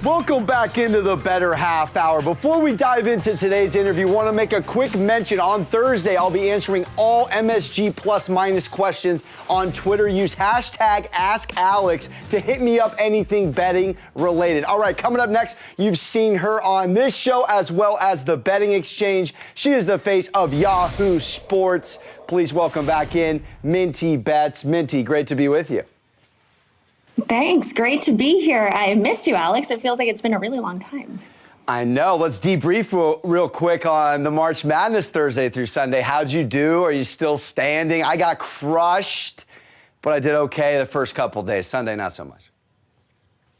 Welcome back into the Bettor Half Hour. Before we dive into today's interview, I want to make a quick mention. On Thursday, I'll be answering all MSG plus minus questions on Twitter. Use hashtag AskAlex to hit me up anything betting related. All right, coming up next, you've seen her on this show as well as the Betting Exchange. She is the face of Yahoo Sports. Please welcome back in Minty Bets. Minty, great to be with you. Thanks. Great to be here. I missed you, Alex. It feels like it's been a really long time. I know. Let's debrief real quick on the March Madness Thursday through Sunday. How'd you do? Are you still standing? I got crushed, but I did okay the first couple days. Sunday, not so much.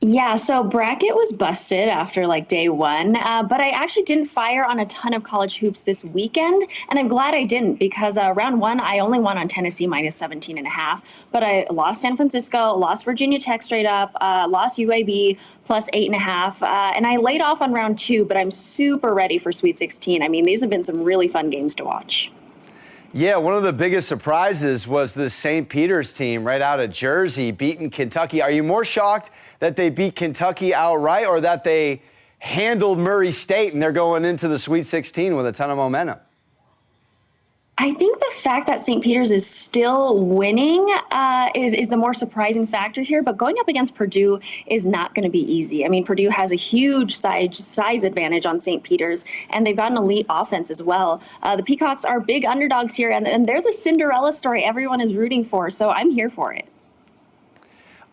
Yeah, so bracket was busted after day one, but I actually didn't fire on a ton of college hoops this weekend, and I'm glad I didn't because round one, I only won on Tennessee minus 17.5, but I lost San Francisco, lost Virginia Tech straight up, lost UAB plus 8.5, and I laid off on round two, but I'm super ready for Sweet 16. I mean, these have been some really fun games to watch. Yeah, one of the biggest surprises was the St. Peter's team right out of Jersey beating Kentucky. Are you more shocked that they beat Kentucky outright or that they handled Murray State and they're going into the Sweet 16 with a ton of momentum? I think the fact that St. Peter's is still winning is the more surprising factor here, but going up against Purdue is not going to be easy. I mean, Purdue has a huge size advantage on St. Peter's, and they've got an elite offense as well. The Peacocks are big underdogs here, and they're the Cinderella story everyone is rooting for, so I'm here for it.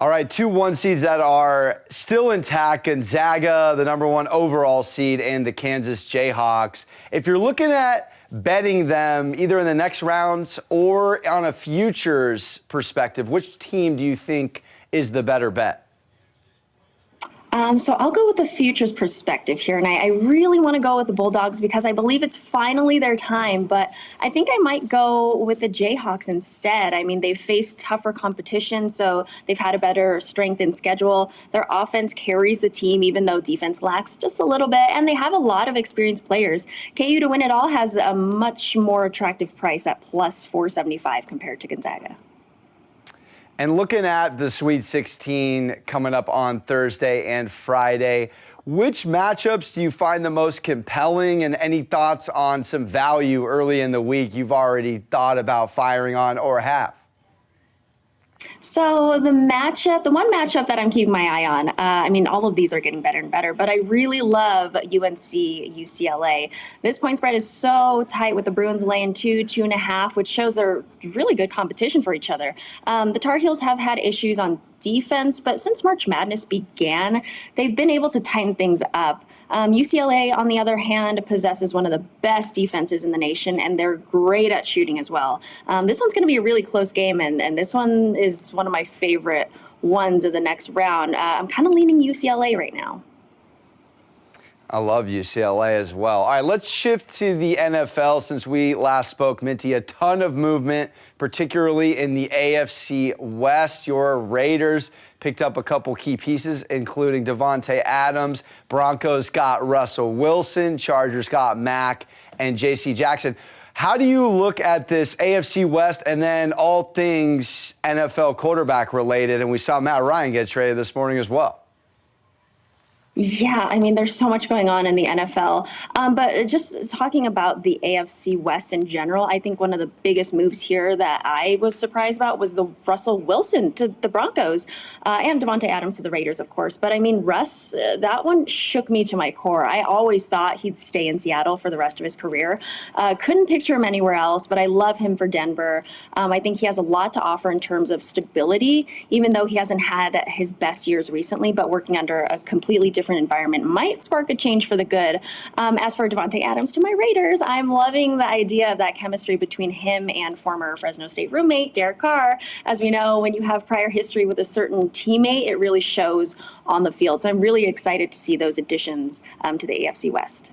All right, 2 1 seeds that are still intact, Gonzaga, the #1 overall seed, and the Kansas Jayhawks. If you're looking at betting them either in the next rounds or on a futures perspective, which team do you think is the better bet? So I'll go with the futures perspective here, and I really want to go with the Bulldogs because I believe it's finally their time, but I think I might go with the Jayhawks instead. I mean, they've faced tougher competition, so they've had a better strength in schedule. Their offense carries the team, even though defense lacks just a little bit, and they have a lot of experienced players. KU to win it all has a much more attractive price at plus 475 compared to Gonzaga. And looking at the Sweet 16 coming up on Thursday and Friday, which matchups do you find the most compelling, and any thoughts on some value early in the week you've already thought about firing on or have? So the one matchup that I'm keeping my eye on, I mean, all of these are getting better and better, but I really love UNC UCLA. This point spread is so tight with the Bruins laying 2.5, which shows they're really good competition for each other. The Tar Heels have had issues on defense, but since March Madness began, they've been able to tighten things up. UCLA, on the other hand, possesses one of the best defenses in the nation, and they're great at shooting as well. This one's going to be a really close game, and this one is one of my favorite ones of the next round. I'm kind of leaning UCLA right now. I love UCLA as well. All right, let's shift to the NFL since we last spoke, Minty. A ton of movement, particularly in the AFC West. Your Raiders picked up a couple key pieces, including Davante Adams. Broncos got Russell Wilson. Chargers got Mack and J.C. Jackson. How do you look at this AFC West and then all things NFL quarterback related? And we saw Matt Ryan get traded this morning as well. Yeah, I mean, there's so much going on in the NFL. But just talking about the AFC West in general, I think one of the biggest moves here that I was surprised about was the Russell Wilson to the Broncos and Davante Adams to the Raiders, of course. But I mean, Russ, that one shook me to my core. I always thought he'd stay in Seattle for the rest of his career. Couldn't picture him anywhere else, but I love him for Denver. I think he has a lot to offer in terms of stability, even though he hasn't had his best years recently, but working under a completely different environment might spark a change for the good. As for Davante Adams to my Raiders, I'm loving the idea of that chemistry between him and former Fresno State roommate Derek Carr. As we know, when you have prior history with a certain teammate, it really shows on the field. So I'm really excited to see those additions to the AFC West.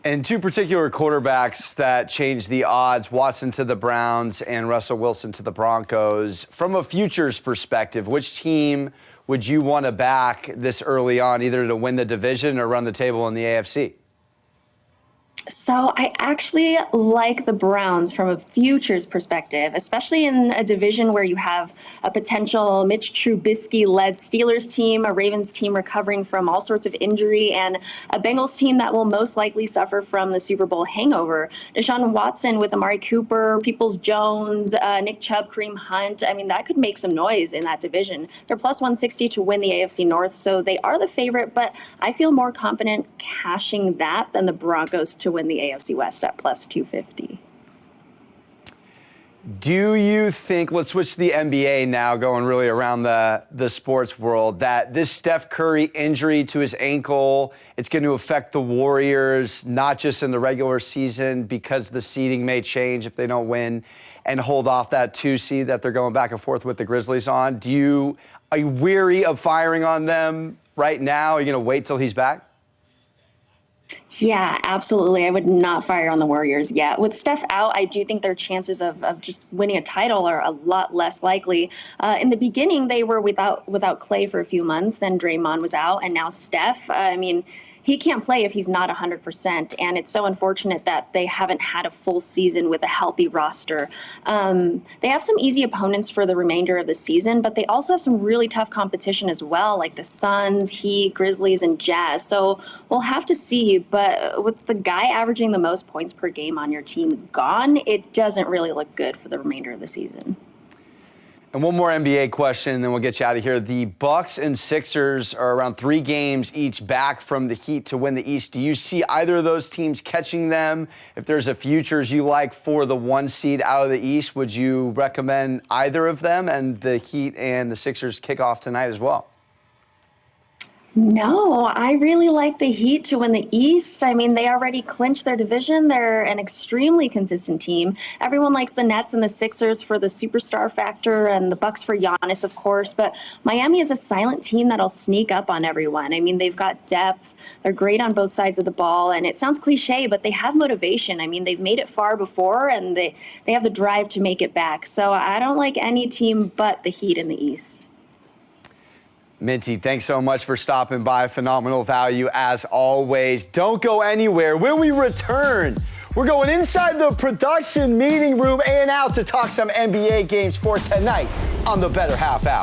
And two particular quarterbacks that changed the odds, Watson to the Browns and Russell Wilson to the Broncos. From a futures perspective, which team would you want to back this early on, either to win the division or run the table in the AFC? So I actually like the Browns from a futures perspective, especially in a division where you have a potential Mitch Trubisky-led Steelers team, a Ravens team recovering from all sorts of injury, and a Bengals team that will most likely suffer from the Super Bowl hangover. Deshaun Watson with Amari Cooper, Peoples-Jones, Nick Chubb, Kareem Hunt. I mean, that could make some noise in that division. They're plus 160 to win the AFC North, so they are the favorite, but I feel more confident cashing that than the Broncos to win the AFC West at plus 250. Do you think, let's switch to the NBA now, going really around the sports world, that this Steph Curry injury to his ankle, it's going to affect the Warriors, not just in the regular season, because the seeding may change if they don't win and hold off that 2 seed that they're going back and forth with the Grizzlies on? Are you weary of firing on them right now? Are you going to wait till he's back? Yeah, absolutely. I would not fire on the Warriors yet. With Steph out, I do think their chances of just winning a title are a lot less likely. In the beginning, they were without Clay for a few months. Then Draymond was out, and now Steph. I mean, he can't play if he's not 100%, and it's so unfortunate that they haven't had a full season with a healthy roster. They have some easy opponents for the remainder of the season, but they also have some really tough competition as well, like the Suns, Heat, Grizzlies, and Jazz. So we'll have to see, but with the guy averaging the most points per game on your team gone, it doesn't really look good for the remainder of the season. And one more NBA question, and then we'll get you out of here. The Bucks and Sixers are around 3 games each back from the Heat to win the East. Do you see either of those teams catching them? If there's a futures you like for the 1 seed out of the East, would you recommend either of them? And the Heat and the Sixers kick off tonight as well. No, I really like the Heat to win the East. I mean, they already clinched their division. They're an extremely consistent team. Everyone likes the Nets and the Sixers for the superstar factor and the Bucks for Giannis, of course. But Miami is a silent team that'll sneak up on everyone. I mean, they've got depth. They're great on both sides of the ball. And it sounds cliche, but they have motivation. I mean, they've made it far before, and they have the drive to make it back. So I don't like any team but the Heat in the East. Minty, thanks so much for stopping by. Phenomenal value as always. Don't go anywhere. When we return, we're going inside the production meeting room and out to talk some NBA games for tonight on the Better Half Hour.